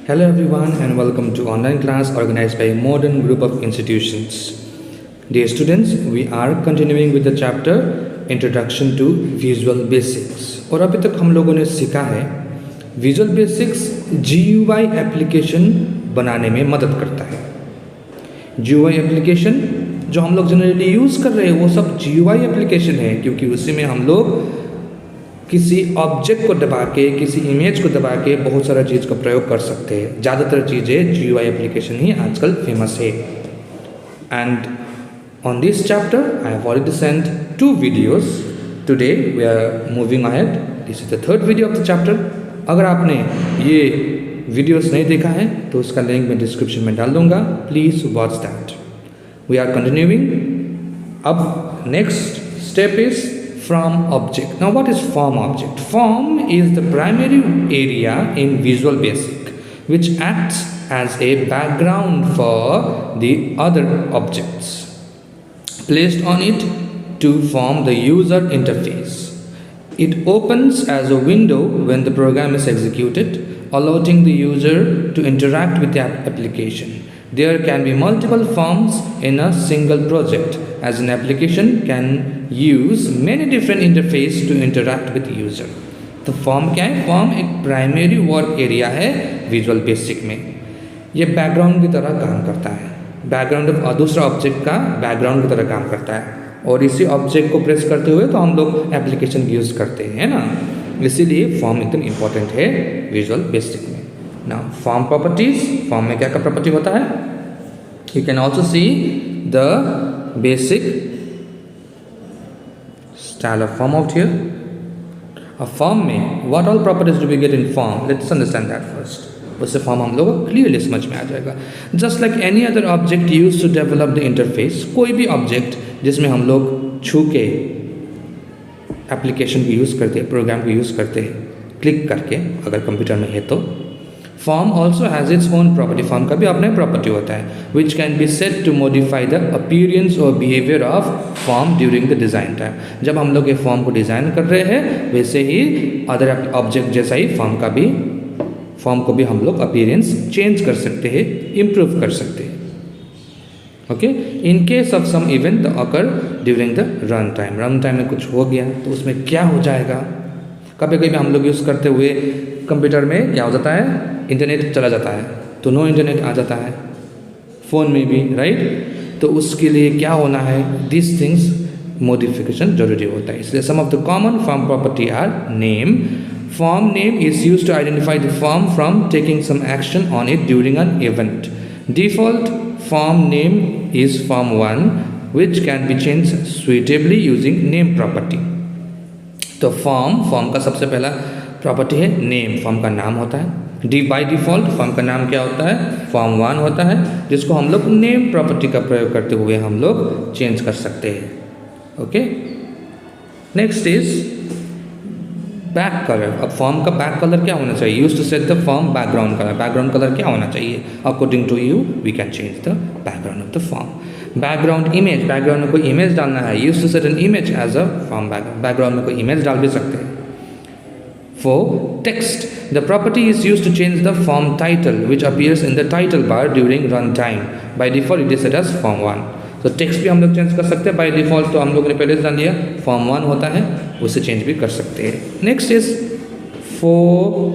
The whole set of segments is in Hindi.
Hello everyone and welcome to online class organized by a modern group of institutions. Dear students, we are continuing with the chapter Introduction to Visual Basics और अभी तक हम लोगों ने सीखा है Visual Basics GUI एप्लीकेशन बनाने में मदद करता है। GUI एप्लीकेशन जो हम लोग जनरली यूज़ कर रहे हैं वो सब GUI एप्लीकेशन है, क्योंकि उसी में हम लोग किसी ऑब्जेक्ट को दबा के, किसी इमेज को दबा के बहुत सारा चीज़ का प्रयोग कर सकते हैं। ज़्यादातर चीज़ें GUI एप्लीकेशन ही आजकल फेमस है। And on this chapter I have already sent 2 videos. Today we are moving ahead. This is the 3rd video of the chapter. अगर आपने ये वीडियोस नहीं देखा है तो उसका लिंक मैं डिस्क्रिप्शन में डाल दूंगा, please watch that. We are continuing. अब next step is From object. Now what is form object? Form is the primary area in Visual Basic which acts as a background for the other objects placed on it to form the user interface. It opens as a window when the program is executed, allowing the user to interact with the application. There can be multiple forms in a single project, as an application can use many different interface to interact with the user. तो फॉर्म क्या है? फॉर्म एक प्राइमरी वर्क एरिया है विजुअल बेसिक में। ये बैकग्राउंड की तरह काम करता है, बैकग्राउंड ऑफ दूसरा ऑब्जेक्ट का बैकग्राउंड की तरह काम करता है, और इसी ऑब्जेक्ट को प्रेस करते हुए तो हम लोग एप्लीकेशन यूज़ करते हैं ना, इसीलिए फॉर्म एकदम इम्पॉर्टेंट है विजुअल बेसिक में। ना फॉर्म प्रॉपर्टीज, फॉर्म में क्या क्या प्रॉपर्टी होता है? You can also see the basic style of form out here. अब फॉर्म में what all properties do we get in form? Let's understand that first. उससे फॉर्म हम लोग को क्लियरली समझ में आ जाएगा। Just like any other object use to develop the interface, कोई भी ऑब्जेक्ट जिसमें हम लोग छू के एप्लीकेशन को यूज़ करते हैं, प्रोग्राम को यूज़ करते हैं क्लिक करके, अगर कंप्यूटर में है तो। Form also has its own property, form का भी अपना प्रॉपर्टी होता है, which can be set to modify the appearance और behaviour of form during the design time. जब हम लोग ये फॉर्म को डिज़ाइन कर रहे हैं वैसे ही अदर ऑब्जेक्ट जैसा ही फॉर्म को भी हम लोग अपीयरेंस चेंज कर सकते हैं, इम्प्रूव कर सकते हैं। Okay, in case of some event occur during the run time में कुछ हो गया तो उसमें क्या हो जाएगा? कभी कभी हम लोग यूज़ करते हुए कंप्यूटर में क्या हो जाता है, इंटरनेट चला जाता है तो नो इंटरनेट आ जाता है, फ़ोन में भी, राइट? तो उसके लिए क्या होना है, दिस थिंग्स मॉडिफिकेशन जरूरी होता है। इसलिए some of the common form property are name. Form name is use to identify the form from taking some action on it during an event. Default form name is form 1 which can be change suitably using name property. तो फॉर्म का सबसे पहला प्रॉपर्टी है नेम, फॉर्म का नाम होता है। बाई डिफ़ॉल्ट फॉर्म का नाम क्या होता है? फॉर्म 1 होता है, जिसको हम लोग नेम प्रॉपर्टी का प्रयोग करते हुए हम लोग चेंज कर सकते हैं। Okay, next is back colour. अब फॉर्म का बैक कलर क्या होना चाहिए? Use to set the form background colour. Background colour क्या होना चाहिए? According to you we can change the background of the form. Background image, background में कोई इमेज डालना है, use to set an image as a form background. Background में कोई इमेज डाल भी सकते हैं। For text, the property is used to change the form title which appears in the title bar during runtime. By default it is set as form 1. तो टेक्स्ट भी हम लोग चेंज कर सकते हैं बाय डिफ़ॉल्ट, तो हम लोग ने पहले जान लिया फॉर्म 1 होता है, उसे चेंज भी कर सकते हैं। Next is for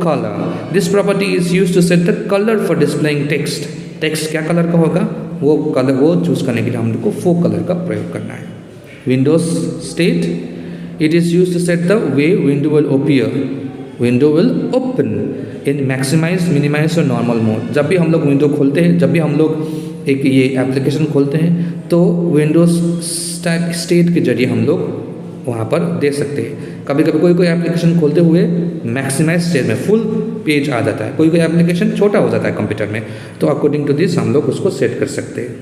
color. This property is used to set the color for displaying text. Text क्या कलर का होगा वो कलर, वो चूज़ करने के लिए हम लोग को फो कलर का प्रयोग करना है। Windows state, it is use to set the way window will appear, window will open in maximise, minimise और नॉर्मल मोड। जब भी हम लोग विंडो खोलते हैं, जब भी हम लोग एक ये एप्लीकेशन खोलते हैं तो विंडोज स्टेट के जरिए हम लोग वहाँ पर दे सकते हैं। कभी कभी कोई एप्लीकेशन खोलते हुए मैक्सिमाइज स्टेट में फुल पेज आ जाता है, कोई एप्लीकेशन छोटा हो जाता है कंप्यूटर में, तो अकॉर्डिंग टू दिस हम लोग उसको सेट कर सकते हैं।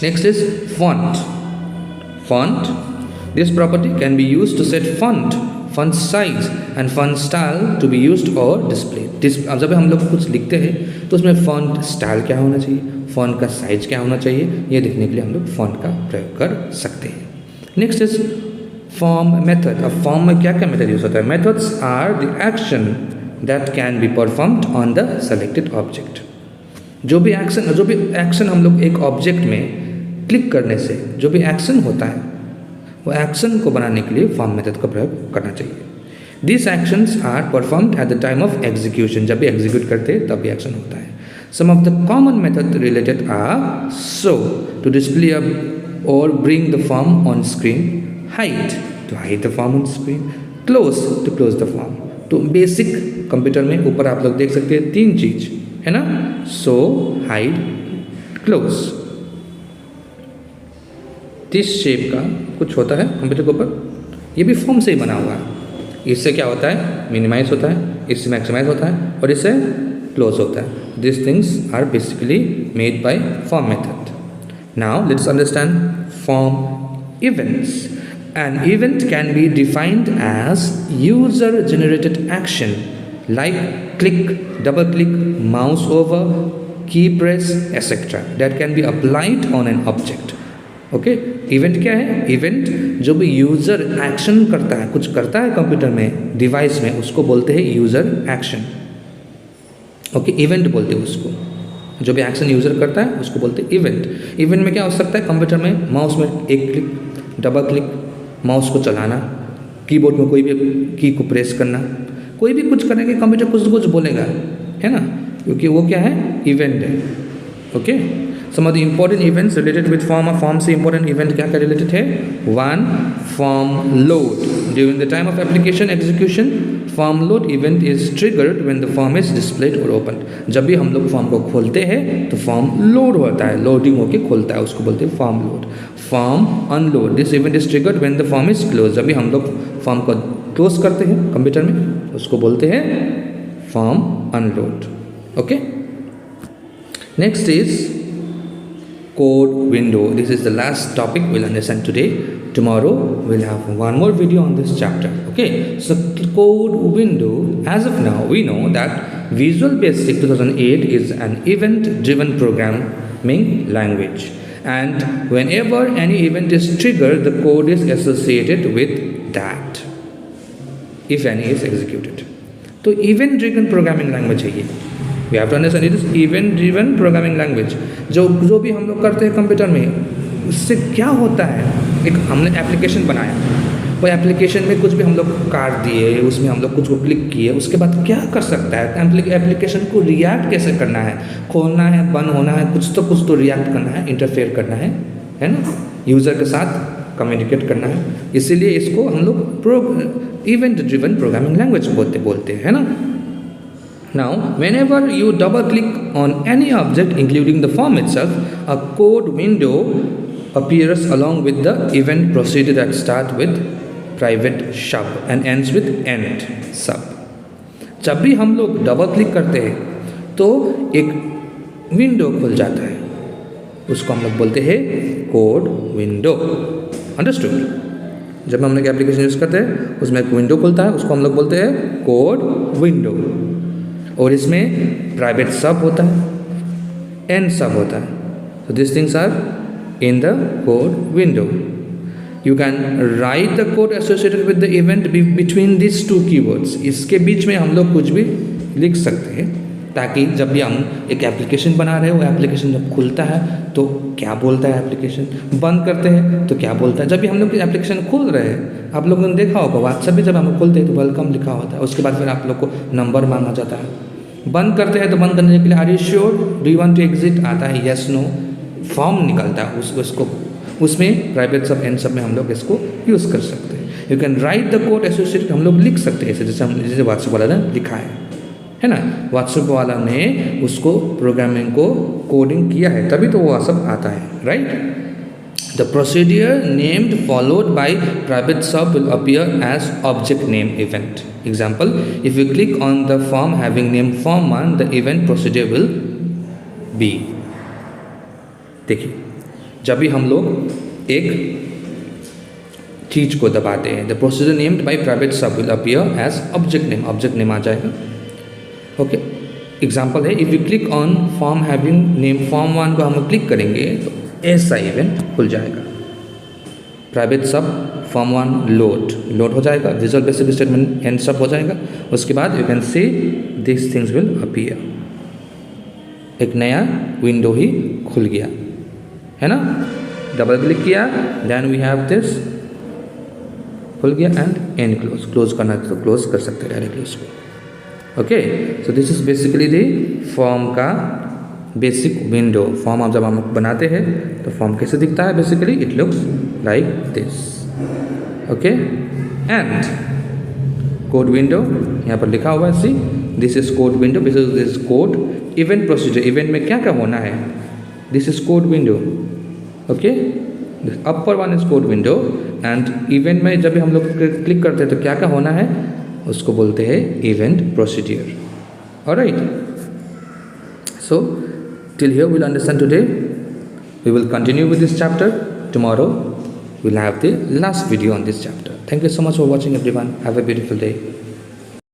Next is font. This property can be use to set font size and font style to be used or displayed. अब जब हम लोग कुछ लिखते हैं तो उसमें font style क्या होना चाहिए, font का size क्या होना चाहिए, ये देखने के लिए हम लोग font का प्रयोग कर सकते हैं। Next is form method. अब फॉर्म में क्या क्या मेथड यूज होता है? Methods are the action that can be performed on the selected object. जो भी एक्शन हम लोग एक ऑब्जेक्ट में क्लिक करने से जो भी एक्शन होता है वो एक्शन को बनाने के लिए फॉर्म मेथड का प्रयोग करना चाहिए. These actions are performed at the time of execution. जब भी एग्जीक्यूट करते हैं तब भी एक्शन होता है. Some of the common methods related are show, to display or bring the form on screen, hide, to hide the form on screen, close, to close the form. तो बेसिक कंप्यूटर में ऊपर आप लोग देख सकते हैं 3 चीज है ना, show, hide, close. इस शेप का कुछ होता है कंप्यूटर के ऊपर, ये भी फॉर्म से ही बना हुआ है. इससे क्या होता है, मिनिमाइज होता है, इससे मैक्सिमाइज होता है और इससे क्लोज होता है. These things are basically made by form method. Now let's understand form events. An event can be defined as user generated action like click, double click, mouse over, key press, etc. that can be applied on an object. Okay, event क्या है? इवेंट जो भी यूज़र एक्शन करता है, कुछ करता है कंप्यूटर में, डिवाइस में, उसको बोलते हैं यूज़र एक्शन. ओके, इवेंट बोलते हैं उसको. जो भी एक्शन यूज़र करता है उसको बोलते हैं इवेंट. इवेंट में क्या हो सकता है? कंप्यूटर में माउस में एक क्लिक, डबल क्लिक, माउस को चलाना, कीबोर्ड में कोई भी की को प्रेस करना, कोई भी कुछ करेंगे कंप्यूटर कुछ कुछ बोलेगा, है ना, क्योंकि वो क्या है? इवेंट है. Okay, some of the important events related with form से important event क्या क्या related है? 1. Form load. During the time of application execution, form load event is triggered when the form is displayed or opened. जब भी हम लोग फॉर्म को खोलते हैं तो फॉर्म लोड होता है, लोडिंग होके खोलता है, उसको बोलते हैं form load. Form unload, this event is triggered when the form is close. जब भी हम लोग फॉर्म को क्लोज करते हैं कंप्यूटर में उसको बोलते हैं form unload. Okay, next is code window. This is the last topic we'll understand today. Tomorrow we'll have one more video on this chapter. Okay, so code window, as of now we know that Visual Basic 2008 is an event driven programming language, and whenever any event is triggered the code is associated with that if any is executed. तो event driven programming language है ये. We have to understand it is event driven programming language. जो भी हम लोग करते हैं कंप्यूटर में उससे क्या होता है, एक हमने एप्लीकेशन बनाया, वो एप्लीकेशन में कुछ भी हम लोग काट दिए, उसमें हम लोग कुछ को क्लिक किए, उसके बाद क्या कर सकता है, एप्लीकेशन को रिएक्ट कैसे करना है, खोलना है, बंद होना है, कुछ तो रिएक्ट करना है, इंटरफेयर करना है ना, यूज़र के साथ कम्युनिकेट करना है. इसीलिए इसको हम लोग इवेंट ड्रिवन प्रोग्रामिंग लैंग्वेज बोलते हैं, है ना. Now, whenever you double click on any object including the form itself, a code window appears along with the event procedure that starts with private sub and ends with end sub. जब भी हम लोग डबल क्लिक करते हैं तो एक विंडो खुल जाता है, उसको हम लोग बोलते हैं कोड विंडो. अंडरस्टूड? जब हम लोग एप्लीकेशन यूज़ करते हैं उसमें एक विंडो खुलता है, उसको हम लोग बोलते हैं कोड विंडो. और इसमें प्राइवेट सब होता है, एंड सब होता है. so these things are in the code window. You can write the code associated with the event between these two keywords. इसके बीच में हम लोग कुछ भी लिख सकते हैं ताकि जब भी हम एक एप्लीकेशन बना रहे हो, एप्लीकेशन जब खुलता है तो क्या बोलता है एप्लीकेशन, बंद करते हैं तो क्या बोलता है. जब भी हम लोग एप्लीकेशन खोल रहे हैं, आप लोगों ने देखा होगा व्हाट्सएप भी जब हम खोलते हैं तो वेलकम लिखा होता है, उसके बाद फिर आप लोग को नंबर मांगा जाता है. बंद करते हैं तो बंद करने के लिए are you sure, do you want to exit आता है, यस नो, फॉर्म निकलता है उसको, उसमें प्राइवेट सब एंड सब में हम लोग इसको यूज़ कर सकते हैं. You can write the code associated, हम लोग लिख सकते हैं जैसे व्हाट्सएप वाला ने लिखा है ना. व्हाट्सएप वाला ने उसको प्रोग्रामिंग को कोडिंग किया है तभी तो वो सब आता है, right. The procedure named followed by private sub will appear as object name event. Example, if you click on the form having name form1, the event procedure will be. देखिए, जब भी हम लोग एक चीज को दबाते हैं, the procedure named by private sub will appear as object name आ जाएगा. ओके, एग्जाम्पल है, if you click on form having name form1 को हम क्लिक करेंगे तो ऐसा इवेंट खुल जाएगा. प्राइवेट सब form1 लोड हो जाएगा, विजुअल बेसिक स्टेटमेंट एंड सब हो जाएगा. उसके बाद you can see these things will appear. एक नया विंडो ही खुल गया, है ना. डबल क्लिक किया, देन वी हैव दिस, खुल गया एंड एंड क्लोज. क्लोज करना तो क्लोज कर सकते हैं डायरेक्टली उसको. Okay, so this is basically the form का बेसिक विंडो. फॉर्म आप जब हम बनाते हैं तो फॉर्म कैसे दिखता है, basically it looks like this. Okay, and code window यहाँ पर लिखा हुआ है, see this is code window, this is code event procedure. Event में क्या क्या होना है, this is code window. Okay, upper one is code window and event में जब भी हम लोग क्लिक करते हैं तो क्या क्या होना है उसको बोलते हैं event procedure. Alright, so till here we'll understand today. We will continue with this chapter. Tomorrow we'll have the last video on this chapter. Thank you so much for watching everyone. Have a beautiful day.